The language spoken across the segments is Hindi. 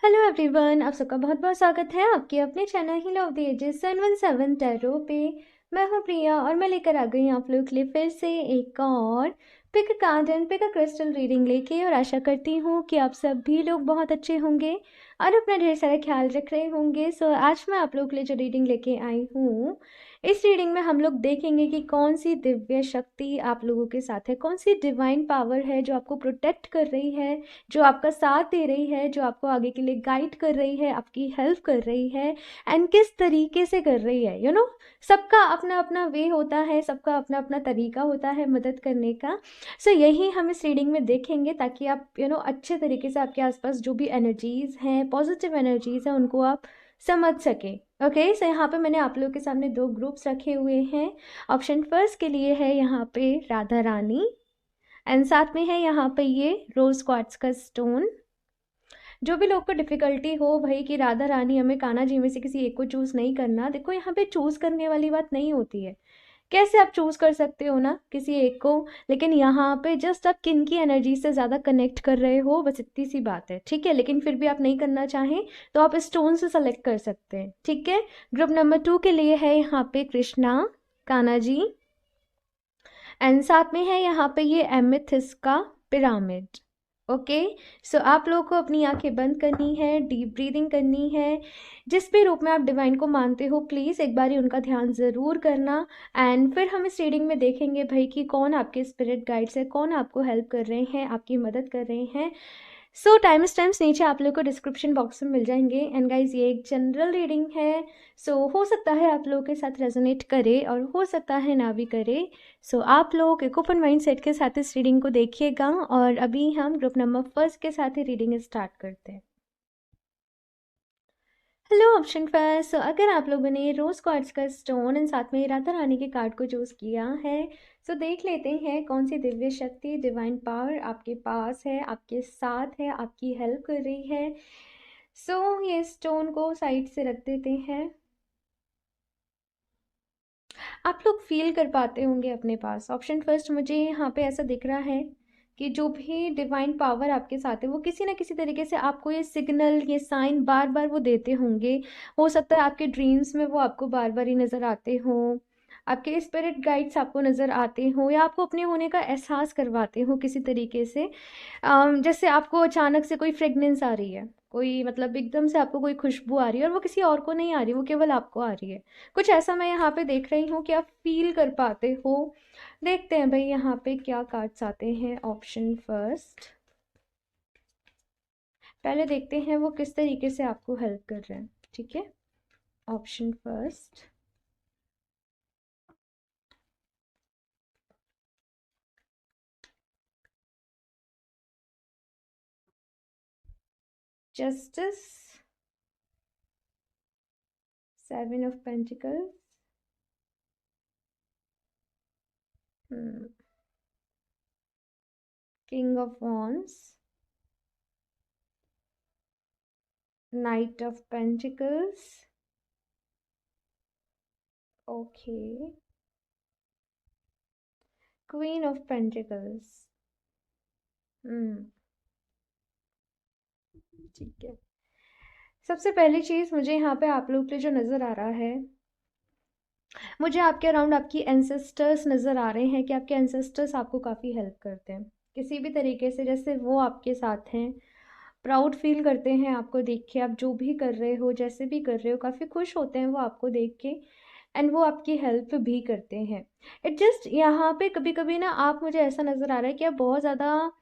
हेलो एवरीवन, आप सबका बहुत बहुत स्वागत है आपके अपने चैनल ही लव द एजेस 717 टैरो पे। मैं हूँ प्रिया और मैं लेकर आ गई आप लोग के लिए फिर से एक और pick a card and pick a crystal reading लेके। और आशा करती हूँ कि आप सब भी लोग बहुत अच्छे होंगे और अपना ढेर सारा ख्याल रख रहे होंगे। सो आज मैं आप लोग के लिए जो रीडिंग लेके आई हूँ, इस रीडिंग में हम लोग देखेंगे कि कौन सी दिव्य शक्ति आप लोगों के साथ है, कौन सी डिवाइन पावर है जो आपको प्रोटेक्ट कर रही है, जो आपका साथ दे रही है, जो आपको आगे के लिए गाइड कर रही है, आपकी हेल्प कर रही है एंड किस तरीके से कर रही है। सबका अपना अपना वे होता है, सबका अपना अपना तरीका होता है मदद करने का। सो यही हम इस रीडिंग में देखेंगे ताकि आप अच्छे तरीके से आपके आसपास जो भी एनर्जीज हैं, पॉजिटिव एनर्जीज हैं, उनको आप समझ सकें। ओके, सो यहाँ पे मैंने आप लोगों के सामने दो ग्रुप्स रखे हुए हैं। ऑप्शन फर्स्ट के लिए है यहाँ पे राधा रानी एंड साथ में है यहाँ पे ये रोज क्वार्ट्ज का स्टोन। जो भी लोग को डिफिकल्टी हो भाई कि राधा रानी हमें कान्हा जी में से किसी एक को चूज नहीं करना, देखो यहाँ पे चूज करने वाली बात नहीं होती है। कैसे आप चूज कर सकते हो ना किसी एक को, लेकिन यहाँ पे जस्ट आप किन की एनर्जी से ज़्यादा कनेक्ट कर रहे हो, बस इतनी सी बात है। ठीक है, लेकिन फिर भी आप नहीं करना चाहें तो आप स्टोन से सेलेक्ट कर सकते हैं। ठीक है, ग्रुप नंबर 2 के लिए है यहाँ पे कृष्णा, कान्हा जी एंड साथ में है यहाँ पे ये एमेथिस्ट का पिरामिड। ओके, सो आप लोगों को अपनी आंखें बंद करनी है, डीप ब्रीदिंग करनी है। जिस भी रूप में आप डिवाइन को मानते हो प्लीज़ एक बारी उनका ध्यान ज़रूर करना। एंड फिर हम इस रीडिंग में देखेंगे भाई कि कौन आपके स्पिरिट गाइड्स है, कौन आपको हेल्प कर रहे हैं, आपकी मदद कर रहे हैं। सो टाइम स्टैम्प्स नीचे आप लोग को डिस्क्रिप्शन बॉक्स में मिल जाएंगे। एंड गाइज ये एक जनरल रीडिंग है, सो हो सकता है आप लोगों के साथ रेजोनेट करे और हो सकता है ना भी करे। सो आप लोग एक ओपन माइंड सेट के साथ इस रीडिंग को देखिएगा और अभी हम ग्रुप नंबर फर्स्ट के साथ ही रीडिंग स्टार्ट करते हैं। हेलो ऑप्शन फर्स्ट, सो अगर आप लोगों ने रोज क्वार्ट्ज का स्टोन एंड साथ में राधा रानी के कार्ड को चूज किया है, सो देख लेते हैं कौन सी दिव्य शक्ति, डिवाइन पावर आपके पास है, आपके साथ है, आपकी हेल्प कर रही है। सो ये स्टोन को साइड से रख देते हैं। आप लोग फील कर पाते होंगे अपने पास। ऑप्शन फर्स्ट, मुझे यहाँ पे ऐसा दिख रहा है कि जो भी डिवाइन पावर आपके साथ है वो किसी ना किसी तरीके से आपको ये सिग्नल, ये साइन बार बार वो देते होंगे। हो सकता है आपके ड्रीम्स में वो आपको बार बार ही नज़र आते हों, आपके स्पिरिट गाइड्स आपको नज़र आते हों, या आपको अपने होने का एहसास करवाते हों किसी तरीके से। जैसे आपको अचानक से कोई फ्रेगनेंस आ रही है, कोई मतलब एकदम से आपको कोई खुशबू आ रही है और वो किसी और को नहीं आ रही, वो केवल आपको आ रही है। कुछ ऐसा मैं यहाँ पे देख रही हूँ कि आप फील कर पाते हो। देखते हैं भाई यहाँ पे क्या कार्ड्स आते हैं। ऑप्शन फर्स्ट, पहले देखते हैं वो किस तरीके से आपको हेल्प कर रहे हैं। ठीक है, option first, justice, seven of pentacles, king of wands, night of pentacles, okay, queen of pentacles. ठीक है, सबसे पहली चीज़ मुझे यहाँ पे आप लोग के लिए जो नज़र आ रहा है, मुझे आपके अराउंड आपकी एंसेस्टर्स नज़र आ रहे हैं कि आपके एंसेस्टर्स आपको काफ़ी हेल्प करते हैं किसी भी तरीके से। जैसे वो आपके साथ हैं, प्राउड फील करते हैं आपको देख के, आप जो भी कर रहे हो, जैसे भी कर रहे हो, काफ़ी खुश होते हैं वो आपको देख के एंड वो आपकी हेल्प भी करते हैं। इट जस्ट यहाँ पे कभी कभी ना आप, मुझे ऐसा नज़र आ रहा है कि आप बहुत ज़्यादा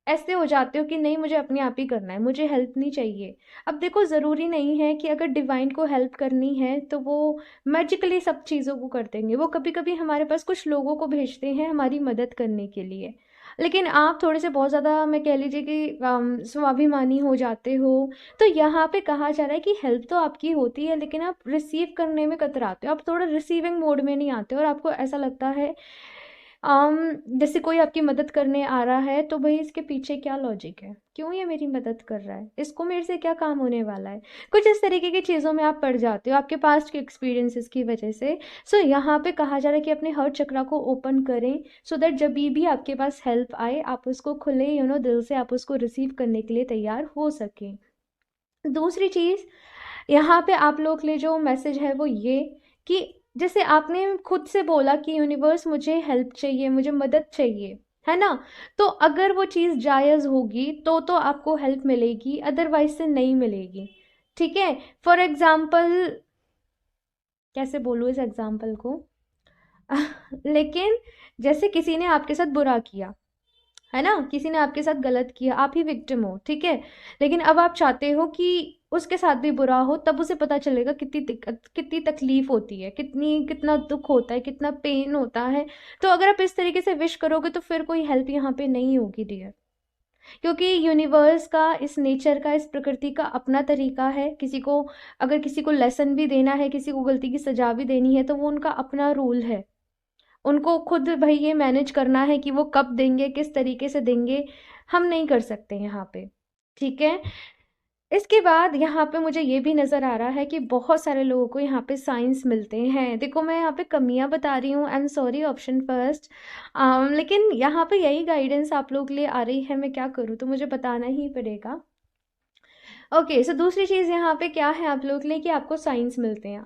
ऐसे हो जाते हो कि नहीं मुझे अपने आप ही करना है, मुझे हेल्प नहीं चाहिए। अब देखो ज़रूरी नहीं है कि अगर डिवाइन को हेल्प करनी है तो वो मैजिकली सब चीज़ों को कर देंगे। वो कभी कभी हमारे पास कुछ लोगों को भेजते हैं हमारी मदद करने के लिए। लेकिन आप थोड़े से बहुत ज़्यादा, मैं कह लीजिए कि स्वाभिमानी हो जाते हो। तो यहाँ पे कहा जा रहा है कि हेल्प तो आपकी होती है लेकिन आप रिसीव करने में कतराते हो, आप थोड़ा रिसीविंग मोड में नहीं आते हो और आपको ऐसा लगता है अम, जैसे कोई आपकी मदद करने आ रहा है तो भाई इसके पीछे क्या लॉजिक है, क्यों ये मेरी मदद कर रहा है, इसको मेरे से क्या काम होने वाला है। कुछ इस तरीके की चीज़ों में आप पड़ जाते हो आपके पास्ट के एक्सपीरियंसेस की वजह से। सो यहाँ पे कहा जा रहा है कि अपने हर चक्रा को ओपन करें सो दैट जब भी आपके पास हेल्प आए आप उसको खुले दिल से आप उसको रिसीव करने के लिए तैयार हो सकें। दूसरी चीज़ यहाँ पे आप लोग के लिए जो मैसेज है वो ये कि जैसे आपने खुद से बोला कि यूनिवर्स मुझे हेल्प चाहिए, मुझे मदद चाहिए, है ना? तो अगर वो चीज़ जायज़ होगी तो आपको हेल्प मिलेगी, अदरवाइज़ से नहीं मिलेगी, ठीक है? फॉर एग्ज़ाम्पल कैसे बोलूँ इस एग्ज़ाम्पल को? लेकिन जैसे किसी ने आपके साथ बुरा किया, है ना? किसी ने आपके साथ गलत किया, आप ही विक्टिम हो, ठीक है? लेकिन अब आप चाहते हो कि उसके साथ भी बुरा हो, तब उसे पता चलेगा कितनी दिक्कत, कितनी तकलीफ होती है, कितना दुख होता है, कितना पेन होता है। तो अगर आप इस तरीके से विश करोगे तो फिर कोई हेल्प यहाँ पे नहीं होगी डियर, क्योंकि यूनिवर्स का, इस नेचर का, इस प्रकृति का अपना तरीका है। किसी को, अगर किसी को लेसन भी देना है, किसी को गलती की सजा भी देनी है, तो वो उनका अपना रूल है। उनको खुद भाई ये मैनेज करना है कि वो कब देंगे, किस तरीके से देंगे, हम नहीं कर सकते यहाँ पे, ठीक है? इसके बाद यहाँ पे मुझे ये भी नज़र आ रहा है कि बहुत सारे लोगों को यहाँ पे साइंस मिलते हैं। देखो मैं यहाँ पे कमियाँ बता रही हूँ, I am sorry option first, लेकिन यहाँ पे यही गाइडेंस आप लोग के लिए आ रही है, मैं क्या करूँ, तो मुझे बताना ही पड़ेगा। ओके, सो दूसरी चीज़ यहाँ पे क्या है आप लोग के लिए कि आपको साइंस मिलते हैं,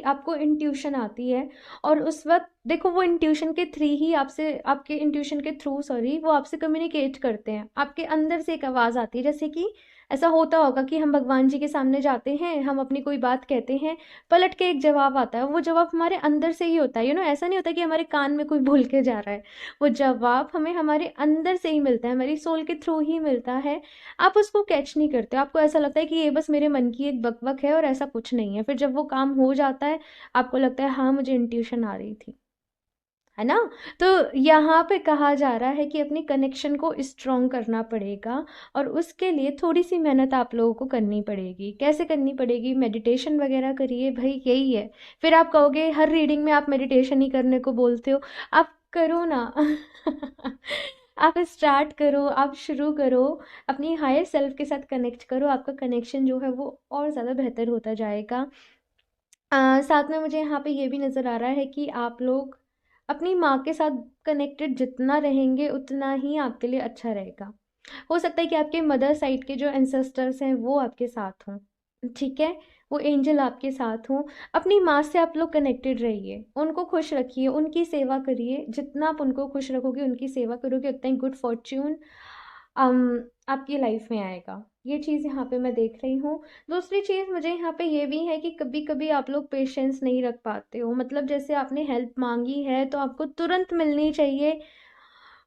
आपको इंट्यूशन आती है, और उस वक्त देखो वो इंट्यूशन के थ्री ही आपसे, आपके इंट्यूशन के थ्रू सॉरी, वो आपसे कम्युनिकेट करते हैं। आपके अंदर से एक आवाज़ आती है, जैसे कि ऐसा होता होगा कि हम भगवान जी के सामने जाते हैं, हम अपनी कोई बात कहते हैं, पलट के एक जवाब आता है, वो जवाब हमारे अंदर से ही होता है, ऐसा नहीं होता कि हमारे कान में कोई बोल के जा रहा है। वो जवाब हमें हमारे अंदर से ही मिलता है, हमारी सोल के थ्रू ही मिलता है। आप उसको कैच नहीं करते, आपको ऐसा लगता है कि ये बस मेरे मन की एक बकबक है और ऐसा कुछ नहीं है। फिर जब वो काम हो जाता है, आपको लगता है हाँ मुझे इंट्यूशन आ रही थी, है ना? तो यहाँ पे कहा जा रहा है कि अपनी कनेक्शन को स्ट्रॉन्ग करना पड़ेगा, और उसके लिए थोड़ी सी मेहनत आप लोगों को करनी पड़ेगी। कैसे करनी पड़ेगी? मेडिटेशन वगैरह करिए भाई, यही है। फिर आप कहोगे हर रीडिंग में आप मेडिटेशन ही करने को बोलते हो, आप करो ना। आप स्टार्ट करो, आप शुरू करो, अपनी हायर सेल्फ के साथ कनेक्ट करो, आपका कनेक्शन जो है वो और ज़्यादा बेहतर होता जाएगा। साथ में मुझे यहाँ पे ये भी नज़र आ रहा है कि आप लोग अपनी माँ के साथ कनेक्टेड जितना रहेंगे उतना ही आपके लिए अच्छा रहेगा। हो सकता है कि आपके मदर साइड के जो एंसेस्टर्स हैं वो आपके साथ हों, ठीक है? वो एंजल आपके साथ हों। अपनी माँ से आप लोग कनेक्टेड रहिए, उनको खुश रखिए, उनकी सेवा करिए। जितना आप उनको खुश रखोगे, उनकी सेवा करोगे, उतना ही गुड फॉर्च्यून आपकी लाइफ में आएगा। ये चीज़ यहाँ पे मैं देख रही हूँ। दूसरी चीज़ मुझे यहाँ पे ये भी है कि कभी कभी आप लोग पेशेंस नहीं रख पाते हो, मतलब जैसे आपने हेल्प मांगी है तो आपको तुरंत मिलनी चाहिए,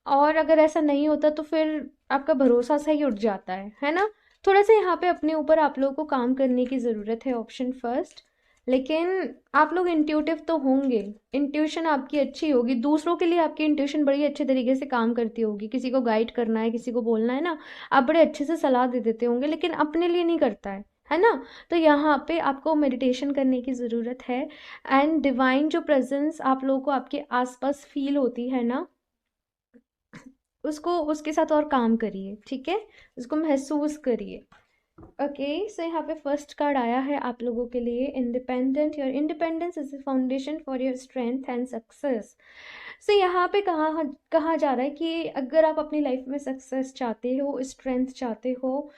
और अगर ऐसा नहीं होता तो फिर आपका भरोसा सा ही उठ जाता है ना? थोड़ा सा यहाँ पे अपने ऊपर आप लोगों को काम करने की ज़रूरत है, ऑप्शन फर्स्ट। लेकिन आप लोग इंट्यूटिव तो होंगे, इंट्यूशन आपकी अच्छी होगी, दूसरों के लिए आपकी इंट्यूशन बड़ी अच्छे तरीके से काम करती होगी। किसी को गाइड करना है, किसी को बोलना है ना, आप बड़े अच्छे से सलाह दे देते होंगे, लेकिन अपने लिए नहीं करता है ना? तो यहाँ पे आपको मेडिटेशन करने की ज़रूरत है, एंड डिवाइन जो प्रेजेंस आप लोगों को आपके आसपास फील होती है ना, उसको, उसके साथ और काम करिए, ठीक है? उसको महसूस करिए। ओके, सो यहाँ पे फर्स्ट कार्ड आया है आप लोगों के लिए, independent. Your independence is the foundation for your strength and success. So यहाँ पे कहा जा रहा है कि अगर आप अपनी लाइफ में सक्सेस चाहते हो, स्ट्रेंथ चाहते हो,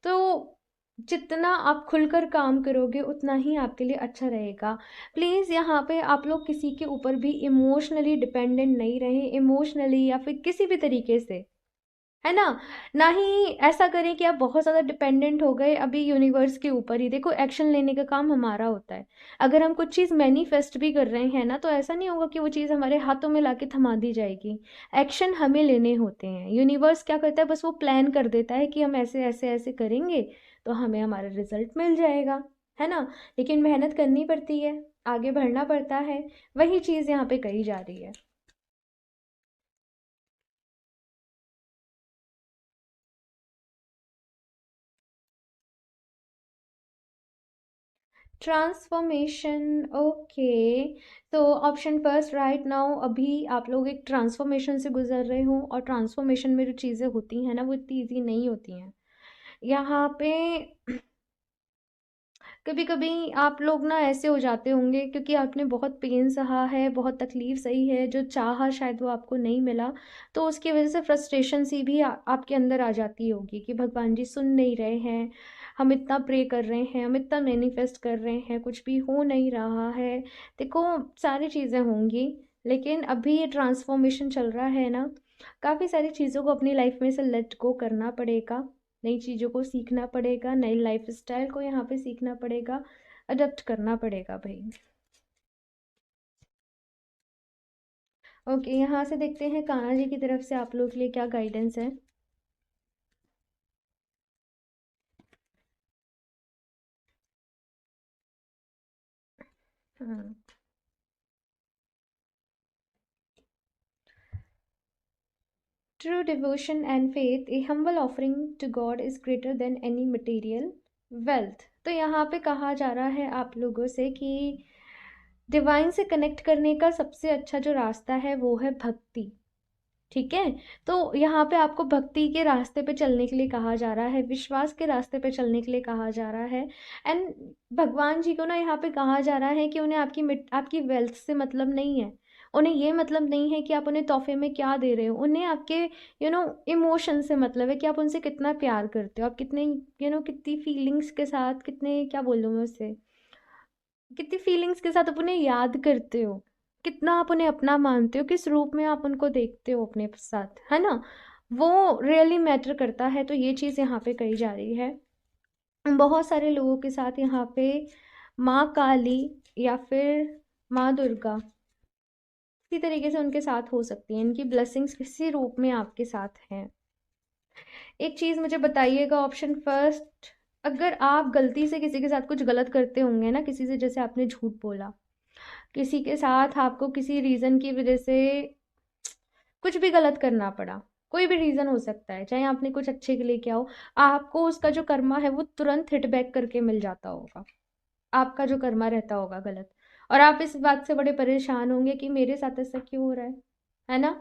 तो जितना आप खुलकर काम करोगे उतना ही आपके लिए अच्छा रहेगा। प्लीज़ यहाँ पे आप लोग किसी के ऊपर भी इमोशनली डिपेंडेंट नहीं रहें, इमोशनली या फिर किसी भी तरीके से, है ना? ना ही ऐसा करें कि आप बहुत ज़्यादा डिपेंडेंट हो गए अभी यूनिवर्स के ऊपर ही। देखो एक्शन लेने का काम हमारा होता है। अगर हम कुछ चीज़ मैनिफेस्ट भी कर रहे हैं ना, तो ऐसा नहीं होगा कि वो चीज़ हमारे हाथों में लाके थमा दी जाएगी। एक्शन हमें लेने होते हैं। यूनिवर्स क्या करता है, बस वो प्लान कर देता है कि हम ऐसे ऐसे ऐसे करेंगे तो हमें हमारा रिजल्ट मिल जाएगा, है ना? लेकिन मेहनत करनी पड़ती है, आगे बढ़ना पड़ता है। वही चीज़ यहाँ पे कही जा रही है। Transformation, okay. तो ऑप्शन फर्स्ट, राइट नाउ अभी आप लोग एक ट्रांसफॉर्मेशन से गुजर रहे हो, और ट्रांसफॉर्मेशन में जो चीज़ें होती हैं ना, वो इतनी ईजी नहीं होती हैं यहाँ पे। कभी कभी आप लोग ना ऐसे हो जाते होंगे क्योंकि आपने बहुत पेन सहा है, बहुत तकलीफ सही है, जो चाहा शायद वो आपको नहीं मिला, तो उसकी वजह से फ्रस्ट्रेशन सी भी आपके अंदर आ जाती होगी कि भगवान जी सुन नहीं रहे हैं, हम इतना प्रे कर रहे हैं, हम इतना मैनिफेस्ट कर रहे हैं, कुछ भी हो नहीं रहा है। देखो, सारी चीज़ें होंगी, लेकिन अभी ये ट्रांसफॉर्मेशन चल रहा है ना, काफ़ी सारी चीज़ों को अपनी लाइफ में से लेट गो करना पड़ेगा, नई चीज़ों को सीखना पड़ेगा, नई लाइफ स्टाइल को यहाँ पे सीखना पड़ेगा, अडॉप्ट करना पड़ेगा भाई। ओके, यहाँ से देखते हैं कान्हा जी की तरफ से आप लोग के लिए क्या गाइडेंस है। हाँ, true devotion and faith, a humble offering to God is greater than any material wealth। तो यहाँ पे कहा जा रहा है आप लोगों से कि डिवाइन से कनेक्ट करने का सबसे अच्छा जो रास्ता है वो है भक्ति। ठीक है, तो यहाँ पे आपको भक्ति के रास्ते पे चलने के लिए कहा जा रहा है, विश्वास के रास्ते पे चलने के लिए कहा जा रहा है। एंड भगवान जी को ना यहाँ पे कहा जा रहा है कि उन्हें आपकी वेल्थ से मतलब नहीं है, उन्हें ये मतलब नहीं है कि आप उन्हें तोहफे में क्या दे रहे हो, उन्हें आपके इमोशन से मतलब है कि आप उनसे कितना प्यार करते हो, आप कितने कितनी फीलिंग्स के साथ, कितने क्या बोलूँ मैं उससे, कितनी फीलिंग्स के साथ आप उन्हें याद करते हो, कितना आप उन्हें अपना मानते हो, किस रूप में आप उनको देखते हो अपने साथ, है ना, वो रियली मैटर करता है। तो ये चीज़ यहाँ पे कही जा रही है। बहुत सारे लोगों के साथ यहाँ पे माँ काली या फिर माँ दुर्गा इसी तरीके से उनके साथ हो सकती हैं, इनकी ब्लेसिंग्स किसी रूप में आपके साथ हैं। एक चीज़ मुझे बताइएगा, ऑप्शन फर्स्ट, अगर आप गलती से किसी के साथ कुछ गलत करते होंगे ना, किसी से, जैसे आपने झूठ बोला, किसी के साथ आपको किसी रीज़न की वजह से कुछ भी गलत करना पड़ा, कोई भी रीज़न हो सकता है, चाहे आपने कुछ अच्छे के लिए किया हो, आपको उसका जो कर्मा है वो तुरंत हिट बैक करके मिल जाता होगा, आपका जो कर्मा रहता होगा गलत, और आप इस बात से बड़े परेशान होंगे कि मेरे साथ ऐसा क्यों हो रहा है ना।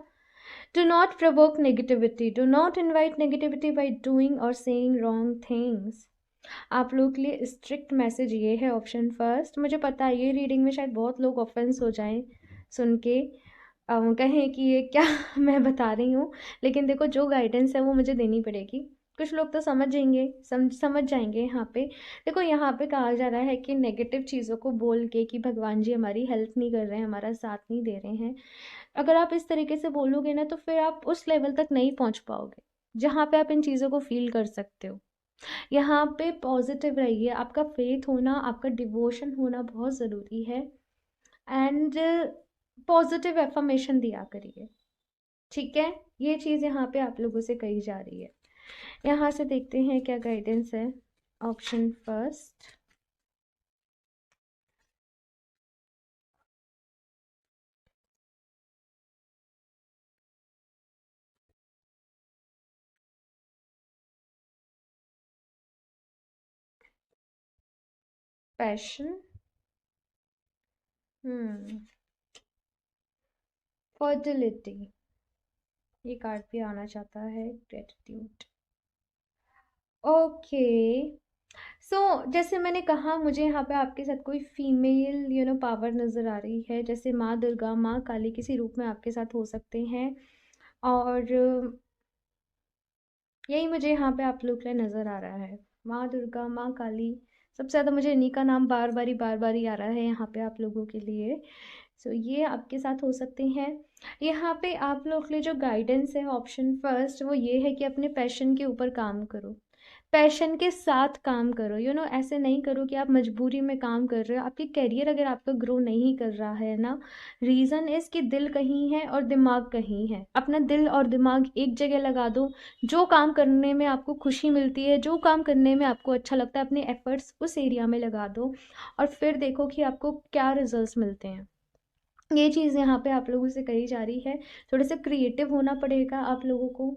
Do not provoke negativity, do not invite negativity by doing or saying wrong things। आप लोग के लिए स्ट्रिक्ट मैसेज ये है, ऑप्शन फर्स्ट। मुझे पता है ये रीडिंग में शायद बहुत लोग ऑफेंस हो जाएं सुन के, कहें कि ये क्या मैं बता रही हूँ, लेकिन देखो जो गाइडेंस है वो मुझे देनी पड़ेगी। कुछ लोग तो समझेंगे, समझ जाएंगे यहाँ पे। देखो यहाँ पे कहा जा रहा है कि नेगेटिव चीज़ों को बोल के कि भगवान जी हमारी हेल्प नहीं कर रहे हैं, हमारा साथ नहीं दे रहे हैं, अगर आप इस तरीके से बोलोगे ना तो फिर आप उस लेवल तक नहीं पहुँच पाओगे जहाँ पे आप इन चीज़ों को फील कर सकते हो। यहाँ पे पॉजिटिव रहिए, आपका फेथ होना, आपका डिवोशन होना बहुत ज़रूरी है। एंड पॉजिटिव एफर्मेशन दिया करिए, ठीक है। ये चीज़ यहाँ पे आप लोगों से कही जा रही है। यहाँ से देखते हैं क्या गाइडेंस है। ऑप्शन फर्स्ट, पैशन, फर्टिलिटी, ये कार्ड भी आना चाहता है, ग्रेटिट्यूड। ओके, सो जैसे मैंने कहा, मुझे यहाँ पे आपके साथ कोई फीमेल पावर नज़र आ रही है, जैसे माँ दुर्गा, माँ काली किसी रूप में आपके साथ हो सकते हैं, और यही मुझे यहाँ पे आप लोग के लिए नज़र आ रहा है, माँ दुर्गा, माँ काली। सबसे ज़्यादा मुझे इन्हीं का नाम बार बार ही आ रहा है यहाँ पे आप लोगों के लिए। सो ये आपके साथ हो सकते हैं। यहाँ पे आप लोग के लिए जो गाइडेंस है, ऑप्शन फर्स्ट, वो ये है कि अपने पैशन के ऊपर काम करो, पैशन के साथ काम करो, ऐसे नहीं करो कि आप मजबूरी में काम कर रहे हो। आपकी करियर अगर आपका ग्रो नहीं कर रहा है ना, रीज़न इज़ कि दिल कहीं है और दिमाग कहीं है। अपना दिल और दिमाग एक जगह लगा दो, जो काम करने में आपको खुशी मिलती है, जो काम करने में आपको अच्छा लगता है, अपने एफर्ट्स उस एरिया में लगा दो, और फिर देखो कि आपको क्या रिजल्ट्स मिलते हैं। ये चीज़ यहाँ पे आप लोगों से कही जा रही है। थोड़ा सा क्रिएटिव होना पड़ेगा आप लोगों को,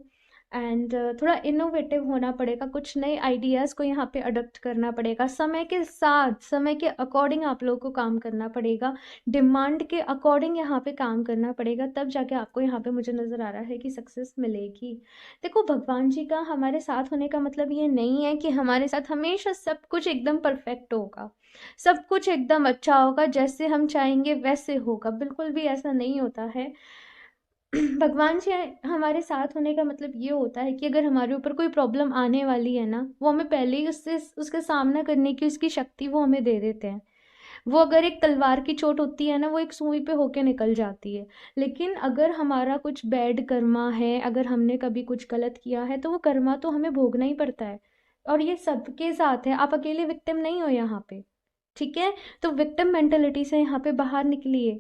एंड थोड़ा इनोवेटिव होना पड़ेगा, कुछ नए आइडियाज़ को यहाँ पे अडॉप्ट करना पड़ेगा, समय के साथ, समय के अकॉर्डिंग आप लोगों को काम करना पड़ेगा, डिमांड के अकॉर्डिंग यहाँ पे काम करना पड़ेगा, तब जाके आपको यहाँ पे मुझे नज़र आ रहा है कि सक्सेस मिलेगी। देखो, भगवान जी का हमारे साथ होने का मतलब ये नहीं है कि हमारे साथ हमेशा सब कुछ एकदम परफेक्ट होगा, सब कुछ एकदम अच्छा होगा, जैसे हम चाहेंगे वैसे होगा, बिल्कुल भी ऐसा नहीं होता है। भगवान जी हमारे साथ होने का मतलब ये होता है कि अगर हमारे ऊपर कोई प्रॉब्लम आने वाली है ना, वो हमें पहले ही उससे उसका सामना करने की उसकी शक्ति वो हमें दे देते हैं। वो अगर एक तलवार की चोट होती है ना, वो एक सुई पे होके निकल जाती है। लेकिन अगर हमारा कुछ बैड कर्मा है, अगर हमने कभी कुछ गलत किया है, तो वो कर्मा तो हमें भोगना ही पड़ता है। और ये सबके साथ है, आप अकेले विक्टिम नहीं हो यहाँ पे। ठीक है? तो विक्टिम मेंटालिटी से यहाँ पे बाहर निकलिए।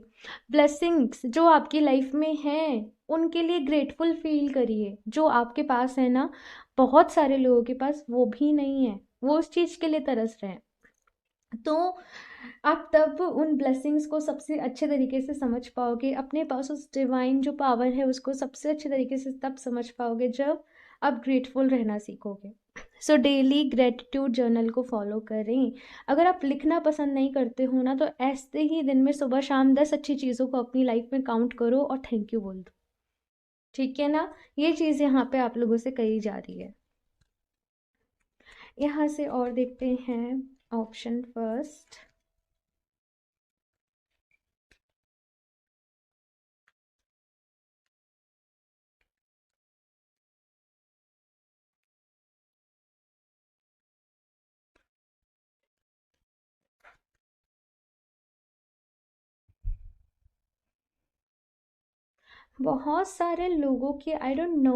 ब्लेसिंग्स जो आपकी लाइफ में हैं, उनके लिए ग्रेटफुल फील करिए। जो आपके पास है ना, बहुत सारे लोगों के पास वो भी नहीं है, वो उस चीज़ के लिए तरस रहे हैं। तो आप तब उन ब्लेसिंग्स को सबसे अच्छे तरीके से समझ पाओगे, अपने पास उस डिवाइन जो पावर है उसको सबसे अच्छे तरीके से तब समझ पाओगे जब आप ग्रेटफुल रहना सीखोगे। सो डेली ग्रेटिट्यूड जर्नल को फॉलो करें। अगर आप लिखना पसंद नहीं करते हो ना, तो ऐसे ही दिन में सुबह शाम 10 अच्छी चीज़ों को अपनी लाइफ में काउंट करो और थैंक यू बोल दो। ठीक है ना? ये चीज़ यहाँ पे आप लोगों से कही जा रही है। यहाँ से और देखते हैं ऑप्शन फर्स्ट। बहुत सारे लोगों की आई डोंट नो,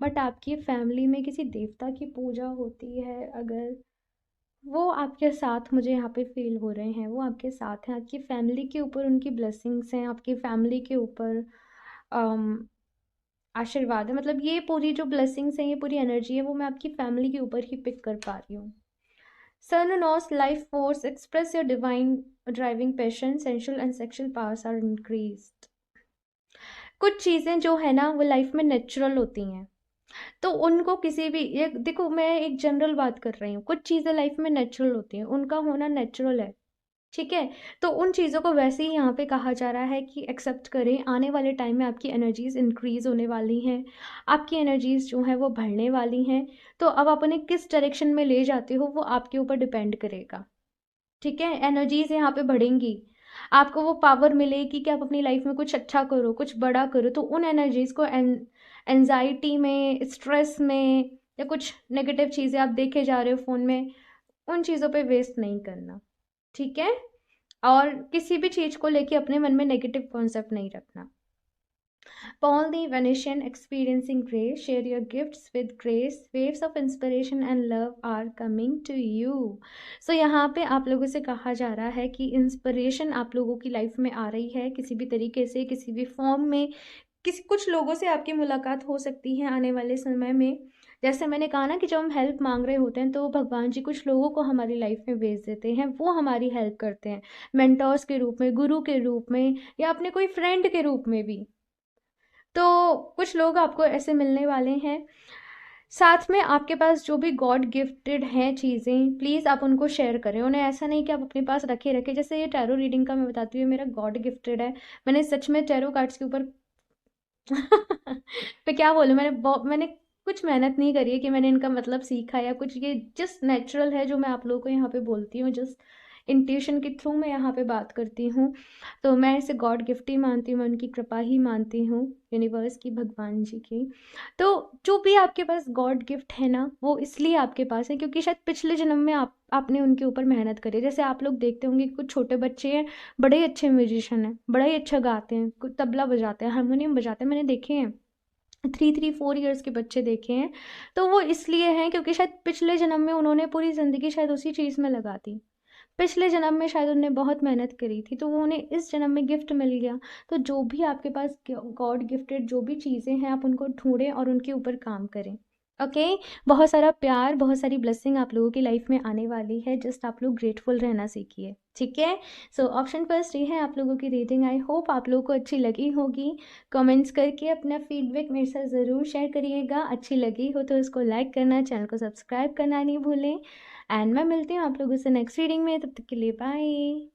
बट आपकी फैमिली में किसी देवता की पूजा होती है अगर, वो आपके साथ मुझे यहाँ पे फील हो रहे हैं, वो आपके साथ हैं, आपकी फैमिली के ऊपर उनकी ब्लेसिंग्स हैं, आपकी फैमिली के ऊपर अम, आशीर्वाद है। मतलब ये पूरी जो ब्लेसिंग्स हैं, ये पूरी एनर्जी है, वो मैं आपकी फैमिली के ऊपर ही पिक कर पा रही हूँ। सन नॉस life force express your divine driving passion, sensual and sexual powers are increased. कुछ चीज़ें जो है ना, वो लाइफ में नेचुरल होती हैं, तो उनको किसी भी, ये देखो मैं एक जनरल बात कर रही हूँ, कुछ चीज़ें लाइफ में नेचुरल होती हैं, उनका होना नेचुरल है। ठीक है? तो उन चीज़ों को वैसे ही यहाँ पे कहा जा रहा है कि एक्सेप्ट करें। आने वाले टाइम में आपकी एनर्जीज इंक्रीज होने वाली हैं, आपकी एनर्जीज जो है वो बढ़ने वाली हैं। तो अब आप उन्हें किस डायरेक्शन में ले जाते हो वो आपके ऊपर डिपेंड करेगा। ठीक है? एनर्जीज यहाँ पे बढ़ेंगी, आपको वो पावर मिलेगी कि आप अपनी लाइफ में कुछ अच्छा करो, कुछ बड़ा करो। तो उन एनर्जीज को एनजाइटी में, स्ट्रेस में, या कुछ नेगेटिव चीज़ें आप देखे जा रहे हो फ़ोन में, उन चीज़ों पे वेस्ट नहीं करना। ठीक है? और किसी भी चीज़ को लेके अपने मन में नेगेटिव कॉन्सेप्ट नहीं रखना। Paul the Venetian experiencing grace, share your gifts with grace. Waves of inspiration and love are coming to you. So यहाँ पे आप लोगों से कहा जा रहा है कि इंस्पिरेशन आप लोगों की लाइफ में आ रही है किसी भी तरीके से, किसी भी फॉर्म में। किसी कुछ लोगों से आपकी मुलाकात हो सकती है आने वाले समय में। जैसे मैंने कहा ना कि जब हम हेल्प मांग रहे होते हैं तो भगवान जी कुछ लोगों को हमारी लाइफ में भेज देते हैं, वो हमारी हेल्प करते हैं, मेंटोर्स के रूप में, गुरु के रूप में, या अपने कोई फ्रेंड के रूप में भी। तो कुछ लोग आपको ऐसे मिलने वाले हैं। साथ में आपके पास जो भी गॉड गिफ्टेड हैं चीज़ें, प्लीज़ आप उनको शेयर करें। उन्हें ऐसा नहीं कि आप अपने पास रखे रखे। जैसे ये टैरो रीडिंग का मैं बताती हूँ, मेरा गॉड गिफ्टेड है। मैंने सच में टैरो कार्ड्स के ऊपर मैं क्या बोलूँ, मैंने कुछ मेहनत नहीं करी है कि मैंने इनका मतलब सीखा या कुछ। ये जस्ट नेचुरल है जो मैं आप लोगों को यहाँ पे बोलती हूँ, जस्ट इंट्यूशन के थ्रू मैं यहाँ पे बात करती हूँ। तो मैं इसे गॉड गिफ्ट ही मानती हूँ, मैं उनकी कृपा ही मानती हूँ, यूनिवर्स की, भगवान जी की। तो जो भी आपके पास गॉड गिफ्ट है ना, वो इसलिए आपके पास है क्योंकि शायद पिछले जन्म में आपने उनके ऊपर मेहनत करी है। जैसे आप लोग देखते होंगे कि कुछ छोटे बच्चे हैं, बड़े ही अच्छे म्यूजिशियन हैं, बड़ा ही अच्छा गाते हैं, कुछ तबला बजाते हैं, हारमोनियम बजाते हैं, मैंने देखे हैं। 3-3-4 ईयर्स के बच्चे देखे हैं। तो वो इसलिए हैं क्योंकि शायद पिछले जन्म में उन्होंने पूरी ज़िंदगी शायद उसी चीज़ में लगा दी। पिछले जन्म में शायद उन्होंने बहुत मेहनत करी थी, तो वो उन्हें इस जन्म में गिफ्ट मिल गया। तो जो भी आपके पास गॉड गिफ्टेड जो भी चीज़ें हैं, आप उनको ढूंढें और उनके ऊपर काम करें। ओके? बहुत सारा प्यार, बहुत सारी ब्लेसिंग आप लोगों की लाइफ में आने वाली है। जस्ट आप लोग ग्रेटफुल रहना सीखिए। ठीक है? सो ऑप्शन फर्स्ट ये है आप लोगों की रीडिंग। आई होप आप लोगों को अच्छी लगी होगी। कमेंट्स करके अपना फीडबैक मेरे साथ ज़रूर शेयर करिएगा। अच्छी लगी हो तो इसको लाइक करना, चैनल को सब्सक्राइब करना नहीं भूलें। एंड मैं मिलती हूँ आप लोगों से नेक्स्ट रीडिंग में, तब तक के लिए bye.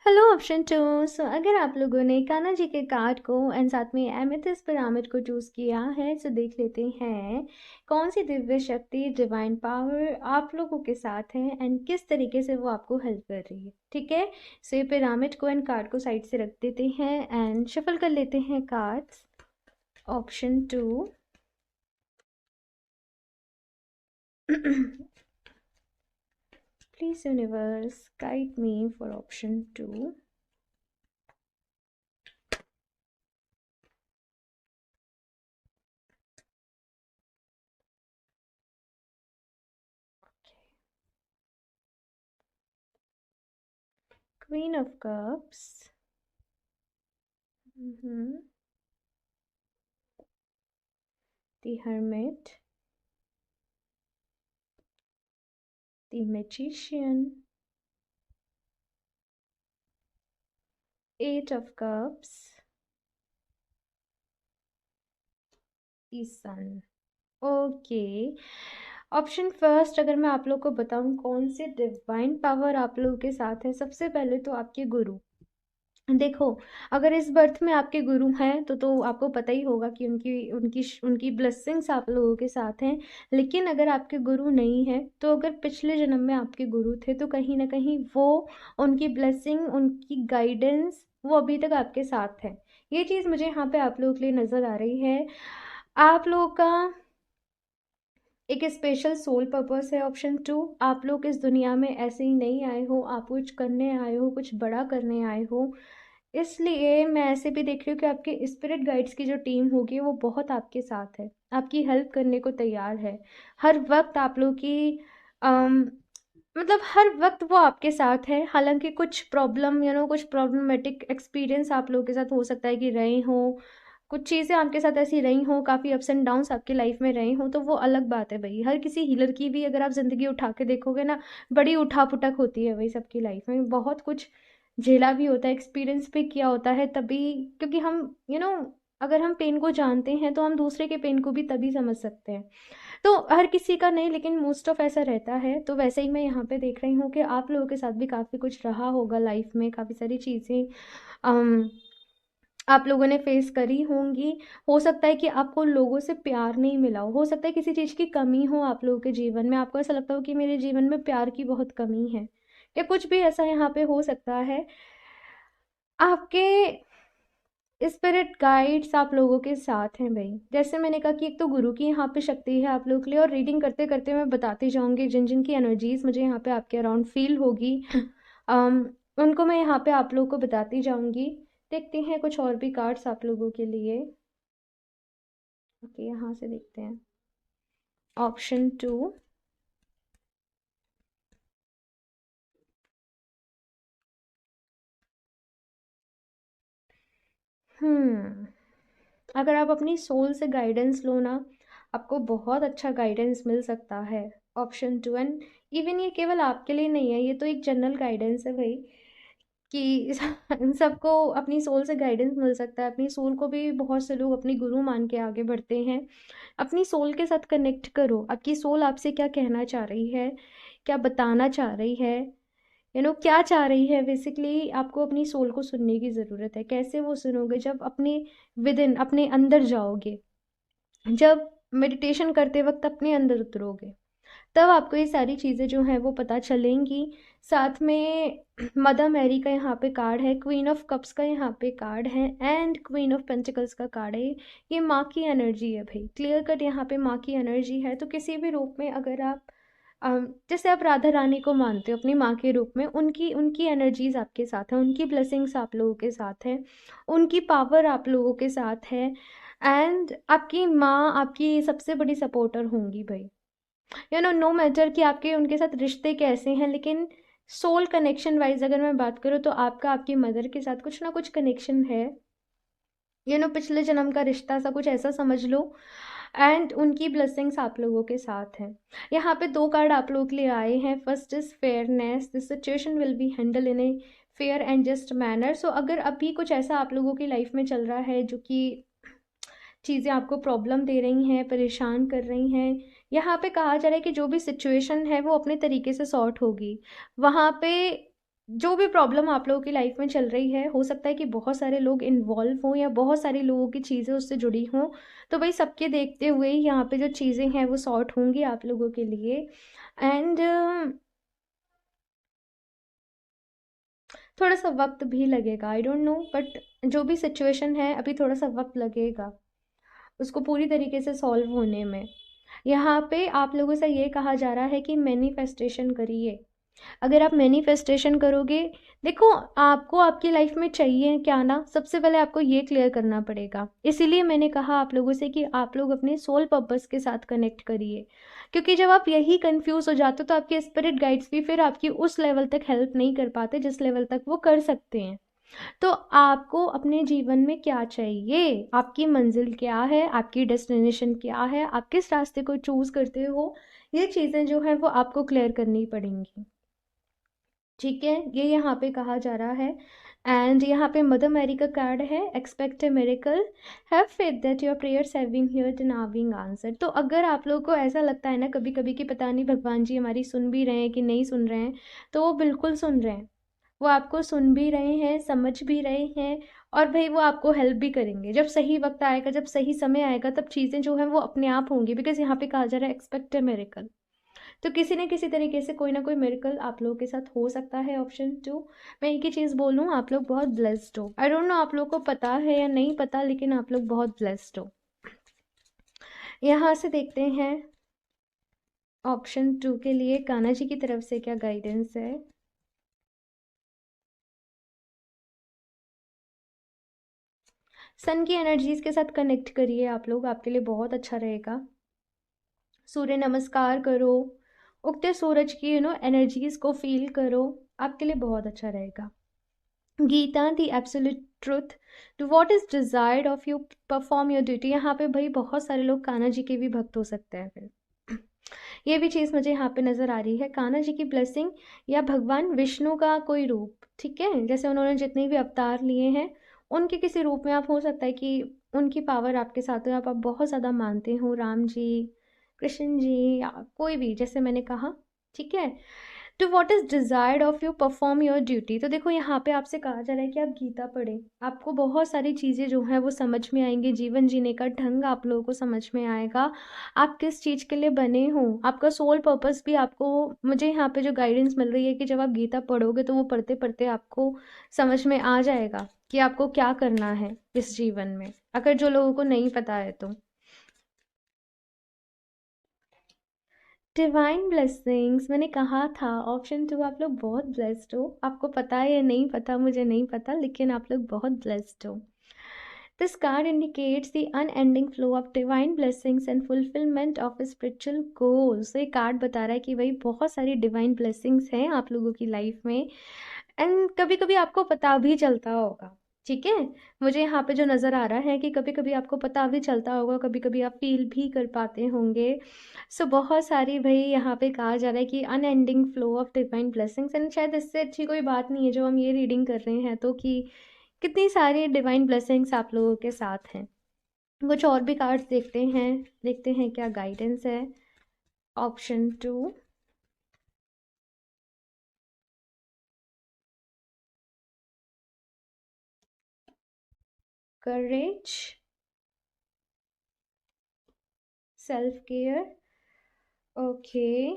Hello option two. So अगर आप लोगों ने कान्हा जी के कार्ड को एंड साथ में एमेथिस्ट पिरामिड को चूज़ किया है, सो देख लेते हैं कौन सी दिव्य शक्ति, डिवाइन पावर आप लोगों के साथ है एंड किस तरीके से वो आपको हेल्प कर रही है। ठीक है, सो ये पिरामिड को एंड कार्ड को साइड से रख देते हैं एंड शफल कर लेते हैं cards. Option two. Please universe guide me for option 2. Queen of Cups. The Hermit. The Magician. Eight of Cups. The Sun. Okay, option first अगर मैं आप लोग को बताऊं कौन से डिवाइन पावर आप लोगों के साथ है, सबसे पहले तो आपके गुरु। देखो, अगर इस बर्थ में आपके गुरु हैं तो आपको पता ही होगा कि उनकी उनकी उनकी ब्लेसिंग्स आप लोगों के साथ हैं। लेकिन अगर आपके गुरु नहीं है तो अगर पिछले जन्म में आपके गुरु थे तो कहीं ना कहीं वो उनकी ब्लेसिंग, उनकी गाइडेंस वो अभी तक आपके साथ है। ये चीज़ मुझे यहाँ पे आप लोगों के लिए नज़र आ रही है। आप लोगों का एक स्पेशल सोल पर्पस है। ऑप्शन टू, आप लोग इस दुनिया में ऐसे ही नहीं आए हो, आप कुछ करने आए हो, कुछ बड़ा करने आए हो। इसलिए मैं ऐसे भी देख रही हूँ कि आपके स्पिरिट गाइड्स की जो टीम होगी वो बहुत आपके साथ है, आपकी हेल्प करने को तैयार है। हर वक्त आप लोग की अम, मतलब हर वक्त वो आपके साथ है। हालांकि कुछ प्रॉब्लम कुछ प्रॉब्लमेटिक एक्सपीरियंस आप लोगों के साथ हो सकता है कि रहे हो, कुछ चीज़ें आपके साथ ऐसी रही हों, काफ़ी अप्स एंड डाउन्स आपकी लाइफ में रहे हों, तो वो अलग बात है भाई। हर किसी हीलर की भी अगर आप ज़िंदगी उठा के देखोगे ना, बड़ी उठा-पुटक होती है भाई सबकी लाइफ में। बहुत कुछ झेला भी होता है, एक्सपीरियंस भी किया होता है तभी, क्योंकि हम अगर हम पेन को जानते हैं तो हम दूसरे के पेन को भी तभी समझ सकते हैं। तो हर किसी का नहीं, लेकिन मोस्ट ऑफ ऐसा रहता है। तो वैसे ही मैं यहाँ पे देख रही हूँ कि आप लोगों के साथ भी काफ़ी कुछ रहा होगा लाइफ में, काफ़ी सारी चीज़ें आप लोगों ने फेस करी होंगी। हो सकता है कि आपको लोगों से प्यार नहीं मिला हो सकता है किसी चीज़ की कमी हो आप लोगों के जीवन में, आपको ऐसा लगता हो कि मेरे जीवन में प्यार की बहुत कमी है, या कुछ भी ऐसा यहाँ पे हो सकता है। आपके स्पिरिट गाइड्स आप लोगों के साथ हैं भाई। जैसे मैंने कहा कि एक तो गुरु की यहाँ पे शक्ति है आप लोगों के लिए, और रीडिंग करते करते मैं बताती जाऊंगी जिन जिन की एनर्जीज मुझे यहाँ पे आपके अराउंड फील होगी, उनको मैं यहाँ पे आप लोगों को बताती जाऊंगी। देखते हैं कुछ और भी कार्ड्स आप लोगों के लिए। ओके, यहाँ से देखते हैं ऑप्शन टू। अगर आप अपनी सोल से गाइडेंस लो ना, आपको बहुत अच्छा गाइडेंस मिल सकता है। Option to. एंड इवन ये केवल आपके लिए नहीं है, ये तो एक जनरल गाइडेंस है भाई, कि सबको अपनी सोल से गाइडेंस मिल सकता है। अपनी सोल को भी बहुत से लोग अपनी गुरु मान के आगे बढ़ते हैं। अपनी सोल के साथ कनेक्ट करो, आपकी सोल आपसे क्या कहना चाह रही है, क्या बताना चाह रही है, क्या चाह रही है। बेसिकली आपको अपनी सोल को सुनने की ज़रूरत है। कैसे वो सुनोगे, जब अपने विद इन अपने अंदर जाओगे, जब मेडिटेशन करते वक्त अपने अंदर उतरोगे, तब आपको ये सारी चीज़ें जो हैं वो पता चलेंगी। साथ में मदर मैरी का यहाँ पे कार्ड है, क्वीन ऑफ कप्स का यहाँ पे कार्ड है, एंड क्वीन ऑफ पेंटिकल्स का कार्ड है। ये माँ की एनर्जी है भाई, क्लियर कट यहाँ पे माँ की एनर्जी है। तो किसी भी रूप में अगर आप जैसे आप राधा रानी को मानते हो अपनी माँ के रूप में, उनकी उनकी एनर्जीज आपके साथ हैं, उनकी ब्लेसिंग्स आप लोगों के साथ हैं, उनकी पावर आप लोगों के साथ है। एंड आपकी माँ आपकी सबसे बड़ी सपोर्टर होंगी भाई। नो मैटर कि आपके उनके साथ रिश्ते कैसे हैं, लेकिन सोल कनेक्शन वाइज अगर मैं बात करूँ तो आपका आपकी मदर के साथ कुछ ना कुछ कनेक्शन है। पिछले जन्म का रिश्ता सा कुछ ऐसा समझ लो। एंड उनकी ब्लेसिंग्स आप लोगों के साथ हैं। यहाँ पे दो कार्ड आप लोगों के लिए आए हैं। First is fairness, this situation will be handle in a fair and just manner. So अगर अभी कुछ ऐसा आप लोगों की लाइफ में चल रहा है जो कि चीज़ें आपको प्रॉब्लम दे रही हैं, परेशान कर रही हैं, यहाँ पे कहा जा रहा है कि जो भी सिचुएशन है वो अपने तरीके से सॉर्ट होगी। वहाँ पे जो भी प्रॉब्लम आप लोगों की लाइफ में चल रही है, हो सकता है कि बहुत सारे लोग इन्वॉल्व हों या बहुत सारे लोगों की चीज़ें उससे जुड़ी हों, तो भाई सबके देखते हुए ही यहाँ पे जो चीज़ें हैं वो सॉर्ट होंगी आप लोगों के लिए। एंड थोड़ा सा वक्त भी लगेगा, आई डोंट नो, बट जो भी सिचुएशन है अभी थोड़ा सा वक्त लगेगा उसको पूरी तरीके से सॉल्व होने में। यहाँ पे आप लोगों से ये कहा जा रहा है कि मैनिफेस्टेशन करिए। अगर आप मैनिफेस्टेशन करोगे, देखो आपको आपकी लाइफ में चाहिए क्या ना, सबसे पहले आपको ये क्लियर करना पड़ेगा। इसीलिए मैंने कहा आप लोगों से कि आप लोग अपने सोल पर्पस के साथ कनेक्ट करिए, क्योंकि जब आप यही कंफ्यूज हो जाते हो तो आपके स्पिरिट गाइड्स भी फिर आपकी उस लेवल तक हेल्प नहीं कर पाते जिस लेवल तक वो कर सकते हैं। तो आपको अपने जीवन में क्या चाहिए, आपकी मंजिल क्या है, आपकी डेस्टिनेशन क्या है, आप किस रास्ते को चूज करते हो, ये चीज़ें जो है वो आपको क्लियर करनी पड़ेंगी। ठीक है, ये यहाँ पे कहा जा रहा है। एंड यहाँ पे मदर मैरी का कार्ड है, expect a miracle, have faith that your prayers have been heard and are being answered. तो अगर आप लोगों को ऐसा लगता है ना कभी कभी कि पता नहीं भगवान जी हमारी सुन भी रहे हैं कि नहीं सुन रहे हैं, तो वो बिल्कुल सुन रहे हैं। वो आपको सुन भी रहे हैं, समझ भी रहे हैं, और भाई वो आपको हेल्प भी करेंगे। जब सही वक्त आएगा, जब सही समय आएगा, तब चीज़ें जो है वो अपने आप होंगी, बिकॉज यहाँ पे कहा जा रहा है एक्सपेक्ट ए मिरेकल। तो किसी न किसी तरीके से कोई ना कोई मिरेकल आप लोगों के साथ हो सकता है। ऑप्शन 2, मैं एक ही चीज़ बोलूँ, आप लोग बहुत ब्लेस्ड हो। आई डोंट नो आप लोग को पता है या नहीं पता, लेकिन आप लोग बहुत ब्लेस्ड हो। यहाँ से देखते हैं ऑप्शन 2 के लिए कान्हा जी की तरफ से क्या गाइडेंस है। सन की एनर्जीज के साथ कनेक्ट करिए आप लोग, आपके लिए बहुत अच्छा रहेगा। सूर्य नमस्कार करो, उगते सूरज की एनर्जीज को फील करो, आपके लिए बहुत अच्छा रहेगा। Gita the absolute truth, to what is desired of you perform your duty. यहाँ पे भाई बहुत सारे लोग कान्हा जी के भी भक्त हो सकते हैं फिर। ये भी चीज़ मुझे यहाँ पे नज़र आ रही है, कान्हा जी की ब्लेसिंग या भगवान विष्णु का कोई रूप। ठीक है, जैसे उन्होंने जितने भी अवतार लिए हैं उनके किसी रूप में आप, हो सकता है कि उनकी पावर आपके साथ हो, आप बहुत ज़्यादा मानते हो राम जी, कृष्ण जी, या कोई भी, जैसे मैंने कहा। ठीक है, to what is desired of you perform your duty. तो देखो यहाँ पे आपसे कहा जा रहा है कि आप गीता पढ़ें, आपको बहुत सारी चीज़ें जो हैं वो समझ में आएंगी, जीवन जीने का ढंग आप लोगों को समझ में आएगा, आप किस चीज़ के लिए बने हो, आपका सोल पर्पस भी आपको, मुझे यहाँ पे जो गाइडेंस मिल रही है कि जब आप गीता पढ़ोगे तो वो पढ़ते पढ़ते आपको समझ में आ जाएगा कि आपको क्या करना है इस जीवन में, अगर जो लोगों को नहीं पता है तो। डिवाइन ब्लेसिंग्स, मैंने कहा था ऑप्शन 2, आप लोग बहुत ब्लेस्ड हो। आपको पता है या नहीं पता मुझे नहीं पता, लेकिन आप लोग बहुत ब्लेस्ड हो। This card indicates the unending flow of divine blessings and fulfilment of spiritual goals. ये कार्ड बता रहा है कि भाई बहुत सारी डिवाइन ब्लेसिंग्स हैं आप लोगों की लाइफ में, एंड कभी कभी आपको पता भी चलता होगा। ठीक है, मुझे यहाँ पे जो नज़र आ रहा है कि कभी कभी आपको पता भी चलता होगा, कभी कभी आप फील भी कर पाते होंगे। सो बहुत सारी भाई यहाँ पे कहा जा रहा है कि unending flow of divine blessings, and शायद इससे अच्छी कोई बात नहीं है जो हम ये रीडिंग कर रहे हैं तो, कि कितनी सारी डिवाइन ब्लेसिंग्स आप लोगों के साथ हैं। कुछ और भी कार्ड्स देखते हैं क्या गाइडेंस है। ऑप्शन 2, करेज, सेल्फ केयर, ओके,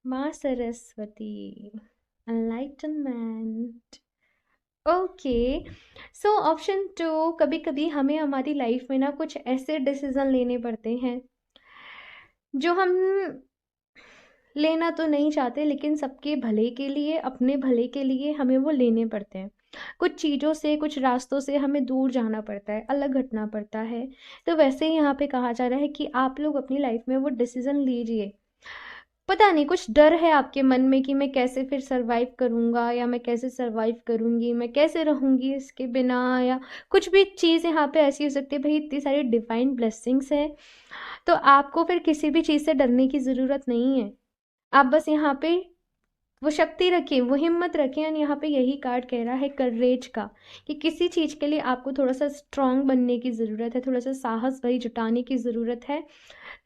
माँ Saraswati, enlightenment. Okay, so option 2, कभी कभी हमें हमारी लाइफ में ना कुछ ऐसे डिसीजन लेने पड़ते हैं जो हम लेना तो नहीं चाहते, लेकिन सबके भले के लिए, अपने भले के लिए हमें वो लेने पड़ते हैं। कुछ चीज़ों से, कुछ रास्तों से हमें दूर जाना पड़ता है, अलग हटना पड़ता है। तो वैसे ही यहाँ पे कहा जा रहा है कि आप लोग अपनी लाइफ में वो डिसीजन लीजिए। पता नहीं कुछ डर है आपके मन में कि मैं कैसे फिर सरवाइव करूँगा, या मैं कैसे सरवाइव करूँगी, मैं कैसे रहूँगी इसके बिना, या कुछ भी चीज़ यहाँ पे ऐसी हो सकती है। भाई इतनी सारी डिवाइन ब्लेसिंग्स हैं, तो आपको फिर किसी भी चीज़ से डरने की ज़रूरत नहीं है। आप बस यहाँ पे वो शक्ति रखें, वो हिम्मत रखें। एंड यहाँ पे यही कार्ड कह रहा है करेज का, कि किसी चीज़ के लिए आपको थोड़ा सा स्ट्रांग बनने की ज़रूरत है, थोड़ा सा साहस भाई जुटाने की ज़रूरत है,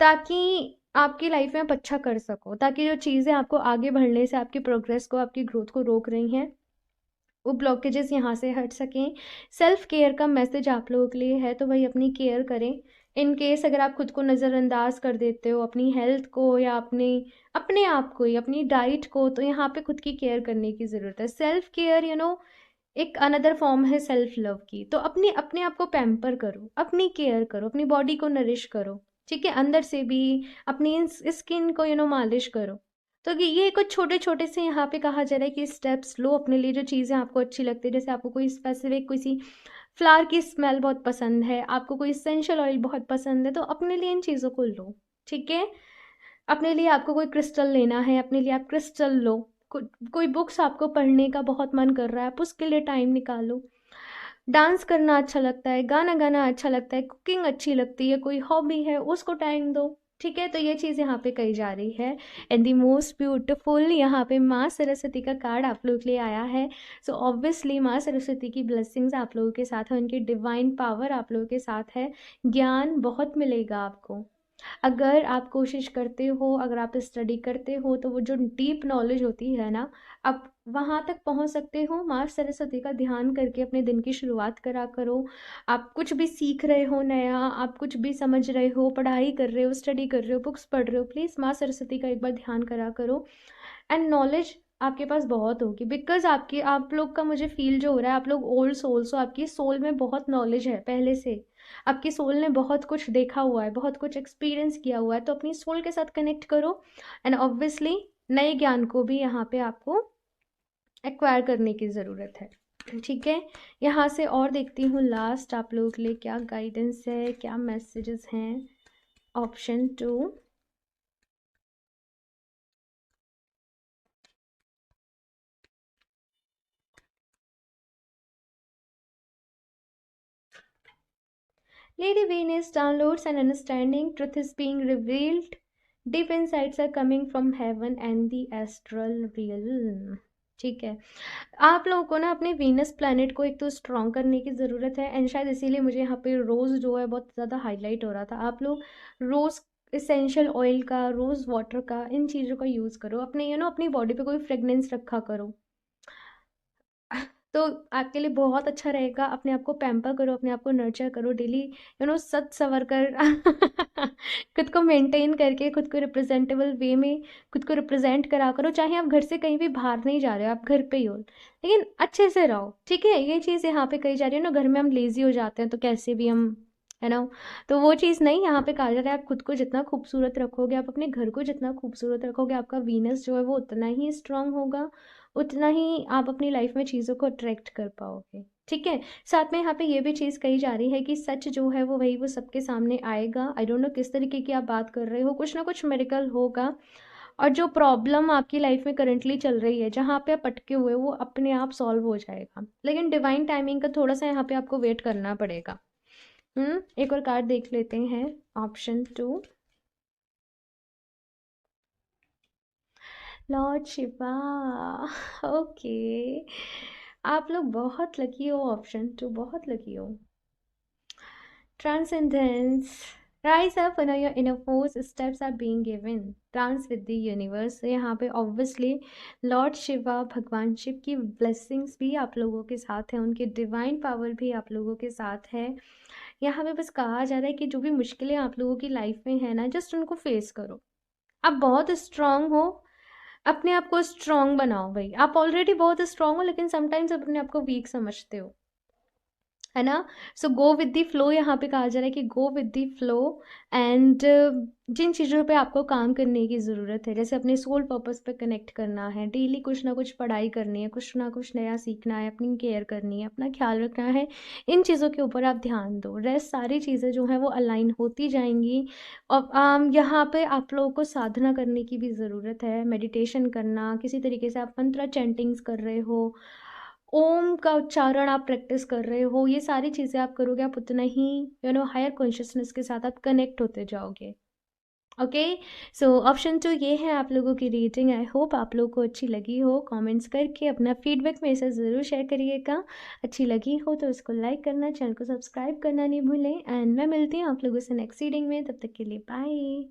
ताकि आपकी लाइफ में आप अच्छा कर सको, ताकि जो चीज़ें आपको आगे बढ़ने से, आपकी प्रोग्रेस को, आपकी ग्रोथ को रोक रही हैं, वो ब्लॉकेजेस यहाँ से हट सकें। सेल्फ केयर का मैसेज आप लोगों के लिए है, तो भाई अपनी केयर करें। इन केस अगर आप खुद को नज़रअंदाज कर देते हो, अपनी हेल्थ को या अपने अपने आप को या अपनी डाइट को, तो यहाँ पे खुद की केयर करने की ज़रूरत है। सेल्फ केयर एक अनदर फॉर्म है सेल्फ लव की। तो अपने अपने आप को पैम्पर करो, अपनी केयर करो, अपनी बॉडी को नरिश करो, ठीक है, अंदर से भी। अपनी स्किन को मालिश करो। तो ये कुछ छोटे छोटे से यहाँ पे कहा जा रहा है कि स्टेप्स लो अपने लिए, जो चीज़ें आपको अच्छी लगती है। जैसे आपको कोई स्पेसिफिक किसी फ्लावर की स्मेल बहुत पसंद है, आपको कोई इसेंशियल ऑयल बहुत पसंद है, तो अपने लिए इन चीज़ों को लो, ठीक है। अपने लिए आपको कोई क्रिस्टल लेना है, अपने लिए आप क्रिस्टल लो। कोई बुक्स आपको पढ़ने का बहुत मन कर रहा है, आप उसके लिए टाइम निकालो। डांस करना अच्छा लगता है, गाना गाना अच्छा लगता है, कुकिंग अच्छी लगती है, कोई हॉबी है, उसको टाइम दो, ठीक है। तो ये चीज़ यहाँ पे कही जा रही है। एंड दी मोस्ट ब्यूटिफुल यहाँ पे माँ सरस्वती का कार्ड आप लोगों के लिए आया है। सो ऑब्वियसली माँ सरस्वती की ब्लेसिंग्स आप लोगों के साथ है, उनकी डिवाइन पावर आप लोगों के साथ है। ज्ञान बहुत मिलेगा आपको अगर आप कोशिश करते हो, अगर आप स्टडी करते हो, तो वो जो डीप नॉलेज होती है ना, आप वहाँ तक पहुँच सकते हो। माँ सरस्वती का ध्यान करके अपने दिन की शुरुआत करा करो। आप कुछ भी सीख रहे हो नया, आप कुछ भी समझ रहे हो, पढ़ाई कर रहे हो, स्टडी कर रहे हो, बुक्स पढ़ रहे हो, प्लीज़ माँ सरस्वती का एक बार ध्यान करा करो। एंड नॉलेज आपके पास बहुत होगी, बिकॉज आप लोग का मुझे फील जो हो रहा है, आप लोग ओल्ड सोल्स हो, आपकी सोल में बहुत नॉलेज है पहले से। आपकी सोल ने बहुत कुछ देखा हुआ है, बहुत कुछ एक्सपीरियंस किया हुआ है, तो अपनी सोल के साथ कनेक्ट करो। एंड ऑब्वियसली नए ज्ञान को भी यहाँ पे आपको एक्वायर करने की ज़रूरत है, ठीक है। यहाँ से और देखती हूँ लास्ट आप लोगों के लिए क्या गाइडेंस है, क्या मैसेजेस हैं। Option 2, Lady Venus downloads an understanding, truth is being revealed, deep insights are coming from heaven and the astral realm, ठीक है। आप लोगों को ना अपने वीनस प्लैनेट को एक तो स्ट्रॉन्ग करने की ज़रूरत है, एंड शायद इसीलिए मुझे यहाँ पे रोज़ जो है बहुत ज़्यादा हाईलाइट हो रहा था। आप लोग रोज़ इसेंशियल ऑयल का, रोज़ वाटर का, इन चीज़ों का यूज़ करो। अपने अपनी बॉडी पे कोई फ्रेगनेंस रखा करो, तो आपके लिए बहुत अच्छा रहेगा। अपने आप को पैम्पर करो, अपने आप को नर्चर करो डेली, सच सवर कर खुद को मेंटेन करके, खुद को रिप्रेजेंटेबल वे में खुद को रिप्रेजेंट करा करो। चाहे आप घर से कहीं भी बाहर नहीं जा रहे हो, आप घर पे ही हो, लेकिन अच्छे से रहो, ठीक है। ये चीज़ यहाँ पे कही जा रही है ना, घर में हम लेजी हो जाते हैं तो कैसे भी हम, है ना, तो वो चीज़ नहीं, यहाँ पे कहा जा रहा है आप खुद को जितना खूबसूरत रखोगे, आप अपने घर को जितना खूबसूरत रखोगे, आपका वीनस जो है वो उतना ही स्ट्रांग होगा, उतना ही आप अपनी लाइफ में चीज़ों को अट्रैक्ट कर पाओगे, ठीक है। साथ में यहाँ पे ये भी चीज़ कही जा रही है कि सच जो है वो वही वो सबके सामने आएगा। आई डोंट नो किस तरीके की आप बात कर रहे हो, कुछ ना कुछ मेरेकल होगा। और जो प्रॉब्लम आपकी लाइफ में करंटली चल रही है, जहाँ पे आप अटके हुए, वो अपने आप सॉल्व हो जाएगा, लेकिन डिवाइन टाइमिंग का थोड़ा सा यहाँ पे आपको वेट करना पड़ेगा। एक और कार्ड देख लेते हैं। Option 2, Lord Shiva. ओके, आप लोग बहुत लकी हो। ऑप्शन 2 बहुत लकी हो। Transcendence, rise up when your inner force, steps are being given, dance with the universe। यहाँ पे ऑब्वियसली लॉर्ड शिवा, भगवान शिव की ब्लेसिंग्स भी आप लोगों के साथ है, उनकी डिवाइन पावर भी आप लोगों के साथ है। यहाँ पे बस कहा जा रहा है कि जो भी मुश्किलें आप लोगों की लाइफ में है ना, जस्ट उनको फेस करो। आप बहुत स्ट्रांग हो, अपने आप को स्ट्रांग बनाओ भाई। आप ऑलरेडी बहुत स्ट्रांग हो, लेकिन समटाइम्स अपने आप को वीक समझते हो, है ना। सो गो विद दी फ्लो, यहाँ पे कहा जा रहा है कि go with the flow. And जिन चीज़ों पे आपको काम करने की ज़रूरत है, जैसे अपने सोल पर्पस पे कनेक्ट करना है, डेली कुछ ना कुछ पढ़ाई करनी है, कुछ ना कुछ नया सीखना है, अपनी केयर करनी है, अपना ख्याल रखना है, इन चीज़ों के ऊपर आप ध्यान दो। रेस्ट सारी चीज़ें जो हैं वो अलाइन होती जाएंगी। और यहाँ पे आप लोगों को साधना करने की भी ज़रूरत है, मेडिटेशन करना, किसी तरीके से आप मंत्र चैंटिंग्स कर रहे हो, ओम का उच्चारण आप प्रैक्टिस कर रहे हो, ये सारी चीज़ें आप करोगे, आप उतना ही हायर कॉन्शियसनेस के साथ आप कनेक्ट होते जाओगे। ओके, सो ऑप्शन 2 ये है आप लोगों की रीडिंग। आई होप आप लोगों को अच्छी लगी हो। कमेंट्स करके अपना फीडबैक मेरे साथ ज़रूर शेयर करिएगा। अच्छी लगी हो तो उसको लाइक करना, चैनल को सब्सक्राइब करना नहीं भूलें। एंड मैं मिलती हूँ आप लोगों से नेक्स्ट रीडिंग में, तब तक के लिए बाय।